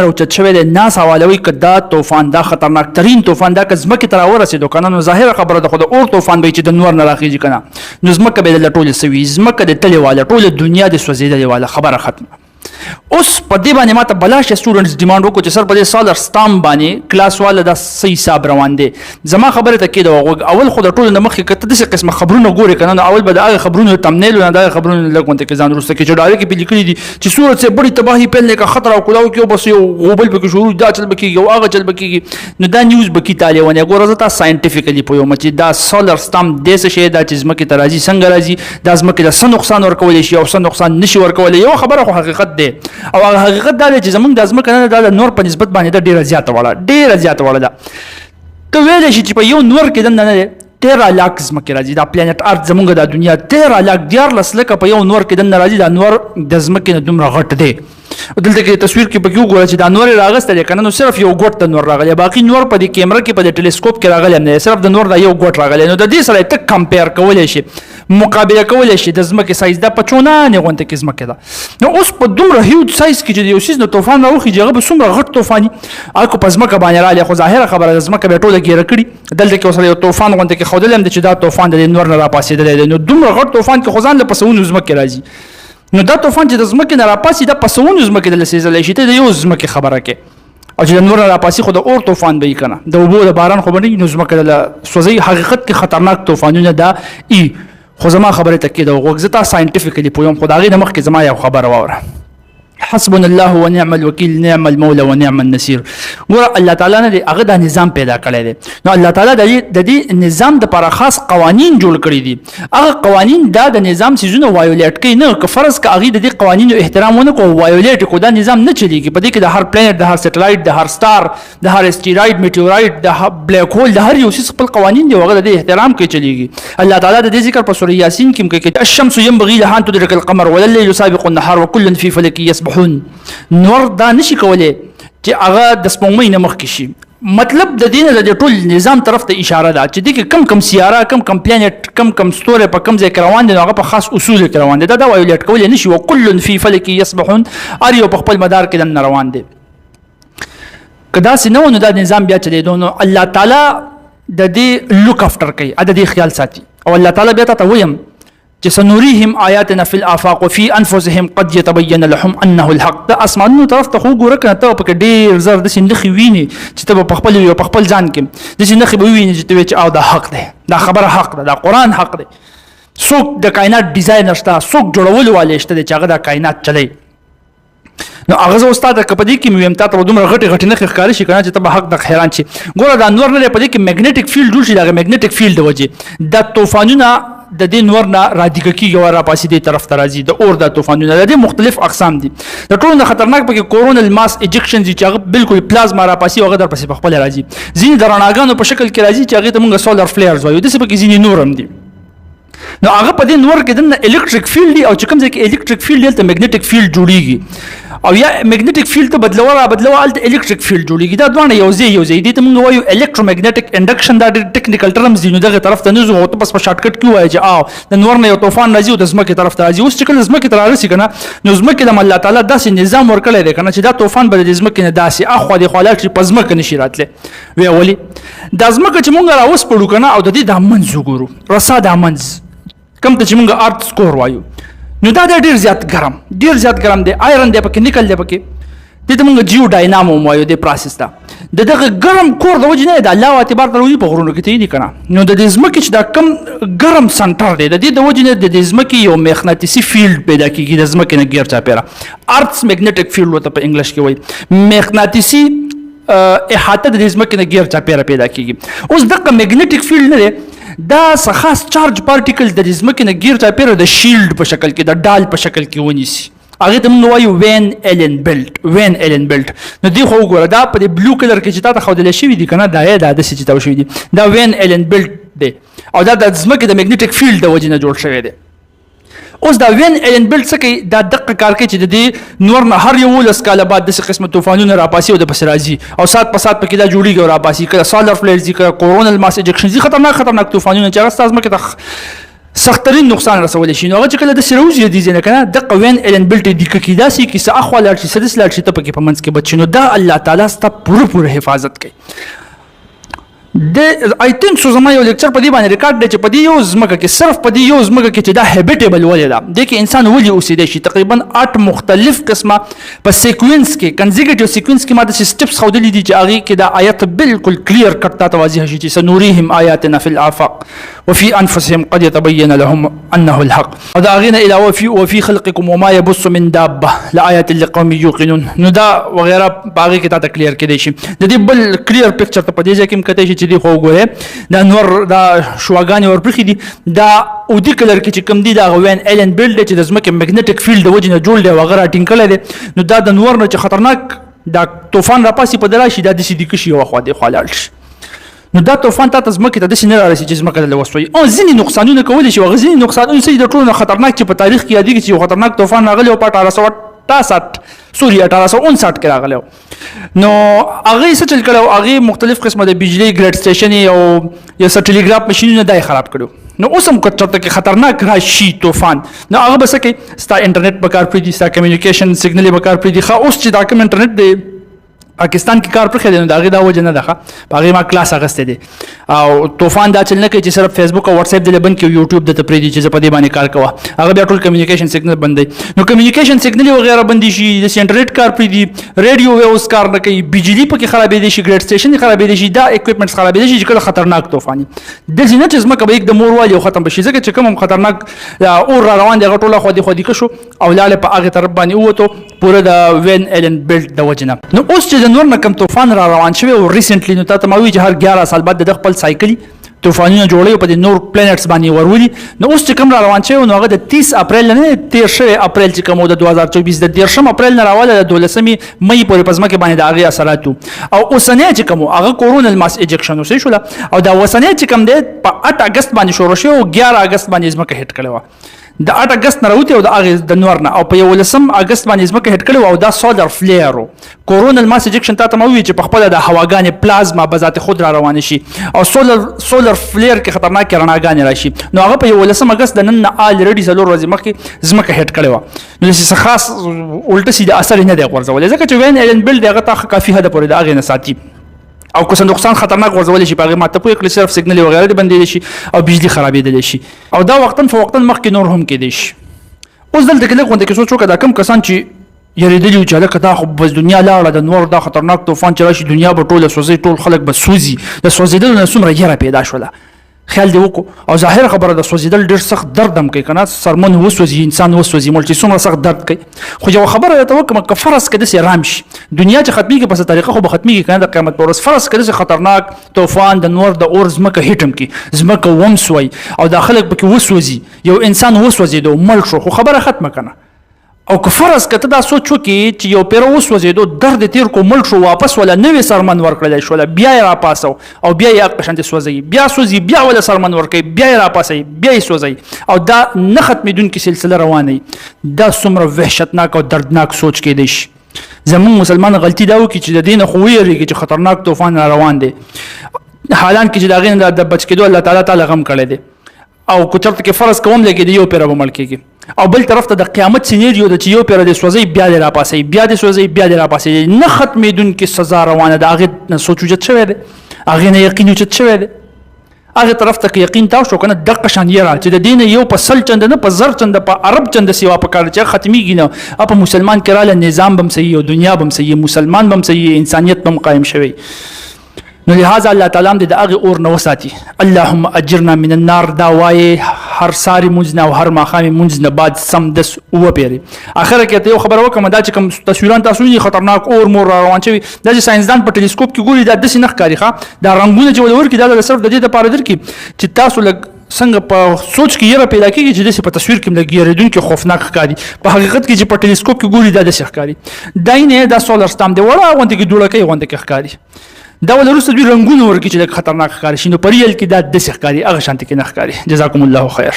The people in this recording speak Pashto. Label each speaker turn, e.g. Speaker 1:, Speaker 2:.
Speaker 1: اوچت شوی دی ناس حوالوي که دا طوفان دا خطرناک ترین طوفان دا که ځمکې ته راورسېدو که نه نو ظاهره خبره ده خو د اور طوفان به وي چې د نور نه راخېږي که نه نو ځمکه به یې دله ټولې څه وي ځمکه د تلې واله ټوله دنیا د سوځېدلې واله خبره ختمه اوس په دې باندې ما ته بلاشه سټوډنټس ډیمانډ وکړو چې سر په دې سالر سټام باندې کلاس والا دا صحیح حساب روان دی زما خبره ته کېده اول خو د ټولو نه مخکې که ته داسې قسمه خبرونه ګورې که نه نو اول به د هغې خبرونو تمنیل نه د هغې خبرونو لږ غونته کې ځان وروسته کړي چې ډایرکټ یې پې لیکلي دي چې صورت سے بړې تباهي پیل دی که خطر او کلاو کې بس یو غوبل پکې شروع دا چل به کېږي او هغه چل به کېږي نو دا نیوز به کي تالې ونې ګوره زه تا ساینټیفیکلي پوهیږم چې دا سالر سټام دې څه شی دا چې ځمکې ته راځي څنګه راځي دا ځمکې ته څه نقصان ورکولی شي او څه نقصان نشي ورکولی یوه خبره خو حقیقت دی او هغه حقیقت دا دی چې زمونږ د ځمکه نه دا د نور په نسبت باندې دا ډېره زیاته وړه ده ته ویلی شي چې په یو نور کې دننه دی 13 لاک ځمکې راځي دا پلانټ ارت زمونږ د دنیا 13 لاک 14 لکه په یو نور کې دننه راځي دا نور د ځمکې نه دومره غټ دی دلته کې تصویر کې پکې وګوره چې دا نور راغسته دی که نه نو صرف یو ګوټ د نور راغلی باقي نور په دې کیمره کې په دې ټلیسکوپ کې راغلی هم نه صرف د نور دا یو ګوټ راغلی نو د دې سره ته کمپیر کولی شي مقابله کولی شي د ځمکې سایز دا په چونانې غونته کې ځمکې ده نو اوس په دومره هیوج سایز کې چې د یو څیز نه طوفان راوخیږي هغه به څومره غټ طوفان وي هغه کو په ځمکه باندې راغلی خو ظاهره خبره ده ځمکه به یې ټوله ګیره کړي دلته کې ورسره یو طوفان غونته کې ښودلی هم دی چې دا طوفان د دې نور نه راپاڅېدلی دی نو دومره غټ طوفان کې خو ځان له په سوونو ځمکې راځي نو دا طوفان چې د ځمکې نه راپاسي دا په سوونو ځمکې دله سېزلی شي ته د یو ځمکې خبره کې او چې د نور نه راپاسي خو د اور طوفان به وي که نه د اوبو د باران خو به نه وي نو ځمکه دله سوځوي حقیقت کې خطرناک طوفانونه دا ای خو زما خبرې ته کېده غوږ زه تا ساینټیفیکلي پوهیم خو د هغې نه مخکې زما یو خبره واوره حسبنا الله ونعم الوکیل نعم المولى ونعم النصير ګوره الله تعالی نه دی هغه دا نظام پیدا کړی دی نو الله تعالی د دې نظام دپاره خاص قوانین جوړ کړي دي هغه قوانین دا د نظام څیزونه وایولیټ کوي نه که فرض که هغې د دې قوانینو احترام ونه کړو وایولیټ کړو دا نظام نه چلیږي په دې کې د هر پلانټ د هر سیټلایټ د هر سټار د هر اسټیرایډ میټیورایډ د بلیک هول د هر یو څیز خپل قوانین دي هغه د دې احترام کوي چلیږي الله تعالی د دې ذکر په سوره یاسین کې کوي الشمس ينبغي لها ان تدرك القمر ولا الليل سابق النهار وكل في فلك يسبحون نور دا نشي کولی چې هغه د سپوږمۍ نه مخکې شي مطلب د دې نه د ټول نظام طرف ته اشاره ده چې دې کې کم سیاره کم پلانټ کم ستوری په کم ځای کې روان دي نو هغه په خاص اصولو کې روان دي دا وایولیټ کولی نشي وکل فی فلک یسبحون هر یو په خپل مدار کې دننه روان دي که داسې نه و نو دا نظام بیا چلېدو نو الله تعالی د دې لوک افټر کوي د دې خیال ساتي او الله تعالی بیا ته ویم چې سنوريهم آیاتنا فی الآفاق وفي انفسهم قد يتبين لهم انه الحق دا اسمانونو طرف ته خو ګوره کنه ته پکې ډېر زر داسې نښې ویني چې ته په خپل یو په خپل ځان کې داسې نښې به وویني چې ته وایې چې او دا حق دی دا خبره حق ده دا قرآن حق دی څوک د کائنات ډیزاینر شته څوک جوړولو والی شته دی چې هغه دا کائنات چلی نو هغه زه اوس تا ته که په دې کې مې ویم تا ته به دومره غټې غټې نښې ښکاره شي که نه چې ته به حق د حیران شي ګوره دا نور نه دی په دې کې میګنیټک فیلډ جوړ شي د هغه میګنیټک فیلډ د وجې دا طوفانونه د دې نور نه رادیګه کېږي او راپاسي دې طرف ته راځي د اور دا طوفانونه د دې مختلف اقسام دي د ټولو نه خطرناک پکې کورونل ماس ایجکشن دي چې هغه بالکل پلازما راپاسي او هغه درپسې په خپله راځي ځینې د رڼاګانو په شکل کې راځي چې هغې ته مونږ سولر فلیرز وایو داسې پکې ځینې نور هم دي نو هغه په دې نور کې دننه الکتریک فیلډ دي او چې کوم ځای کې الکتریک فیلډ دلته میګنیټک فیلډ جوړیږي او یا میګنیټک فیلډ ته بدلوه هلته الکتریک فیلډ جوړیږي دا دواړه یو ځای دي ته مونږ وایو الکترومیګنیټک انډکشن دا ډېر ټیکنیکل ټرمز دي نو دغې طرف ته نه ځو او ته بس په شارټکټ کې ووایه چې د نور نه یو طوفان راځي او د ځمکې طرف ته راځي اوس چې کله ځمکې ته رارسي که نه نو ځمکې ته الله تعالی داسې نظام ورکړی دی که نه چې دا طوفان به د ځمکې نه داسې اخوا دېخوا لاړ شي په ځمکه نشي راتلی وی ولې دا ځمکه چې مونږ راوسپړو که نه او د دې دا منځ وګورو رسا دا منځ کوم ته چې مونږ ارت سکور وایو نو دا ډېر زیات ګرم دی آیرن دی پکې نکل دی پکې دې ته مونږ جیو ډاینامو وایو دې پروسس ته د دغه ګرم کور د وجې نه د الله اعتبار ته وځي په غرونو کې ته یې دي که نه نو د دې ځمکې چې دا کم ګرم سنټر دی د دې د وجې نه د دې ځمکې یو مغناطیسي فیلډ پیدا کېږي د ځمکې نه ګیر چاپېره ارتس میګنیټک فیلډ ورته په انګلیش کې وایي مغناطیسي احاطه د دې ځمکې نه ګیر چاپېره پیدا کېږي اوس دغه میګنیټک فیلډ نه دی دا څه خاص چارج پارټیکل د دې ځمکې نه ګیر چاپېره د شیلډ په شکل کې د ډال په شکل کې ونیسي هغې ته موږ وایو وین ایلن بیلټ نو دې خو وګوره دا په دې بلو کلر کې چې تا ته ښودلی شوي دي که نه دا دا داسې چې تا شوي دي دا وین ایلن بیلټ دی او دا د ځمکې د میګنیټک فیلډ د وجې نه جوړ شوی دی اوس دا وین ایلن بیلټ څه کوي دا دقه کار کوي چې د دې نور نه هر 11 کاله بعد داسې قسمه طوفانونه راپاسي او دپسې راځي او سات په سات پکې دا جوړېږي او راپاسي کله سالر فلیرز دي کله کورونل ماس ایجکشن دي خطرناک طوفانونه چې هغه ستا ځمکې ته سخترین نقصان رسول شي. نو هغه چې کله د سروز دي ځنه کنه د قوین الن بلټ دي کې داسي کې څه اخوا لار شي سدس لار شي ته پکې پمنځ کې بچنو دا الله تعالی ست پوره حفاظت کوي. د آی تھنک سو زما یو لیکچر په دې باندې ریکارډ دی چې په دې یو ځمکه کې صرف په دې یو ځمکه کې چې دا هیبیټیبل ولې ده د کې انسان ولې اوسېدی شي تقریبا 8 مختلف قسمه په سیکوینس کې کنزیکیوټیو سیکوینس کې ماده سټیپس خودلې دي چې هغه کې دا آیت بالکل کلیر کټ تا واضح شي چې سنوريهم آیاتنا فی الآفاق وفي انفسهم قد يتبين لهم انه الحق. او دا غینه علاوه وفي خلقكم وما يبث من دابه لآیات لقوم یوقنون. نو دا وغیرہ باقي کې تا کلیر کړي شي د دې بل کلیر پکچر ته په دې ځکه کې کته شي چې دی خو ګوره دا نور دا شواګانی ورپرخي دي دا اودي کلر کې چې کم دي دا وین الن بلډ چې د زمکه میګنیټک فیلډ وجنه جوړ دی وغیرہ ټینګل دي. نو دا د نور نه چې خطرناک دا طوفان را پاسي په دلاشي دا د سیدی کشي واخو دی خلال شي. نو دا طوفان ته زمکه ته د سینې راسي چې زمکه له وسوي او ځینی نقصانونه کول شي غزینی نقصانونه سي د ټولو خطرناک چې په تاریخ کې یادېږي چې خطرناک طوفان راغلی او په 1868 سوري 1859 کې راغلی. نو هغه څه چل کړو هغه مختلف قسمه د بجلی ګریډ سټیشن او یو څه ټلیګراف ماشینونه دای خراب کړو. نو اوس هم کچته کې خطرناک راشي طوفان نو هغه بس کې ستا انټرنیټ په کار پری دي ستا کمیونیکیشن سیګنل په کار پری دي خو اوس چې دا کوم انټرنیټ دی پاکستان کې کار پر خېدل نو دا غي دا وجه نه ده باغې ما کلاس اغسته دي او طوفان دا چل نه کوي چې صرف فیسبوک او واتس اپ د لبن کې یوټیوب د تپری دي چې په دې باندې کار کوه هغه بیا ټول کمیونیکیشن سیګنل بندي. نو کمیونیکیشن سیګنل وغیرہ بندي شي د انټرنیټ کار پر دي ریډیو ویوز کار نه کوي بجلی پکې خرابې دي شي ګریډ سټیشن خرابې دي شي دا اکوپمنټس خرابې دي شي چې کله خطرناک طوفان د ځینې چې زما کبه یک د مور والی ختم بشي ځکه چې کوم خطرناک او روان دي غټوله خو دي کشو او لاله په هغه طرف باندې وته پوره د وین الن بلټ د وجنه. نو اوس چې د نور نه کم طوفان را روان شوی او ریسنټلی نو تاسو ماوي چې هر 11 سال بعد د خپل سایکل طوفانونه جوړي په د نور پلانټس باندې ورولي. نو اوس چې کوم را روان شوی نو هغه د 30 اپریل نه 13 اپریل چې کوم د 2024 د 13 اپریل نه راواله د 12 مې پورې پزما کې باندې د هغه اثراتو او اوسنه چې کوم هغه کورونل ماس ایجکشن وسې شو او دا وسنه چې کوم د 8 اگست باندې شروع شو او 11 اگست باندې زما کې هټ کړو د 8 اگست نه راوتی او د هغه د نور نه او په 11 اگست باندې زما کې هټ کړو او دا سولر فلیرو کورونل ماس ایجکشن ته ماوي چې په خپل د هواګانې پلازما بذات خود را روان شي او سولر فلیر کې خطرناک رڼاګانې راشي. نو هغه په 11 اگست د نن الریډي سلور ورځې مخکې زما کې هټ کړو نو څه خاص الټه سي د اثر نه دی ورزول ځکه چې وین الن بلډ هغه ته کافي حد پورې د هغه نه ساتي او که نقصان خطرناک ورزول شي په ماته په کلی صرف سیګنل وغیرہ دی بندې شي او بجلی خرابېدل شي او دا وختن فوقتن مخکې نور هم کې دي شي. اوس دلته کې لکه ونده کې سوچ وکړه دا کم کسان چې یریدلی چې لکه دا خو بس دنیا لاړه د نور دا خطرناک طوفان چې راشي دنیا به ټوله سوځي ټول خلک به سوځي د سوځیدل نه څومره یره پیدا شوله خیال دی وکړو او ظاهر خبره د سوځیدل ډیر سخت درد هم کوي کنه سرمن وسوځي انسان وسوځي مول چې څومره سخت درد کوي خو یو خبره ته وکم که فرض کده سي رام شي دنیا چې ختمي کې په طریقه خو به ختمي کې کنه د قیامت پر ورځ فرض کده سي خطرناک طوفان د نور د اور زمکه هیټم کې زمکه ومسوي او داخله پکې وسوځي یو انسان وسوځي دو مل شو خو خبره ختمه کنه او که فرض کته دا سوچ وکي چې یو پیر وسوځي دو درد تیر کو مل شو واپس ولا نوې سرمن ورکړل شو بیا را پاسو او بیا یې قشنت سوځي بیا سوځي بیا ولا سرمن ورکړي بیا را پاسي بیا یې سوځي او دا نه ختمېدونکې سلسله روانه دا څومره وحشتناک او دردناک سوچ کې دی. زمون مسلمان غلطي دا وکي چې د دین خو ویریږي چې خطرناک طوفان روان دي حالان کې چې دا غین د بچ کېدو الله تعالی غم کړی دی او کو چرته کې فرض کوم لګي دی یو پیر به مل کېږي او بل طرف ته د قیامت سینریو د چې یو پیر د سوځي بیا د را پاسي بیا د سوځي بیا د را پاسي نه ختمېدونکې سزا روانه ده هغه نه سوچ وجت شوی دی هغه نه یقین وجت شوی دی هغه طرف ته یقین تاو شو کنه د قشان یرا چې د دین یو په سل چند نه په زر چند په عرب چند سیوا په کار چې ختميږي نه اپ مسلمان کړه نظام بم صحیح او دنیا بم صحیح مسلمان بم صحیح انسانیت بم قائم شوی. نو لہذا الله تعالی دې د هغه اور نه وساتي اللهم اجرنا من النار دا وای هر ساری منځ او هر ماخامي منځ نه بعد سم دس او پیری اخر کې ته یو خبر وکم دا چې کوم تصویران تاسو یې خطرناک اور مور روان شوی دا چې ساينسدان په ټلیسکوپ کې ګوري دا د سینخ کاری ښه دا رنگونه چې ولور کې دا صرف د دې لپاره در کې چې تاسو لګ څنګه په سوچ کې یره پیدا کیږي چې د په تصویر کې لګي ریدونکو خوفناک ښکاري په حقیقت کې چې په ټلیسکوپ کې ګوري دا د ښکاري داینه دا سولر سټام دی وړه غونډه کې ډوړه کوي غونډه کې ښکاري دا ولروسته دوی رنگونه ورکی چې خطرناک ښکاري شي نو پریل کې دا د ښکاري هغه شانتي کې نه ښکاري. جزاکم الله خیر.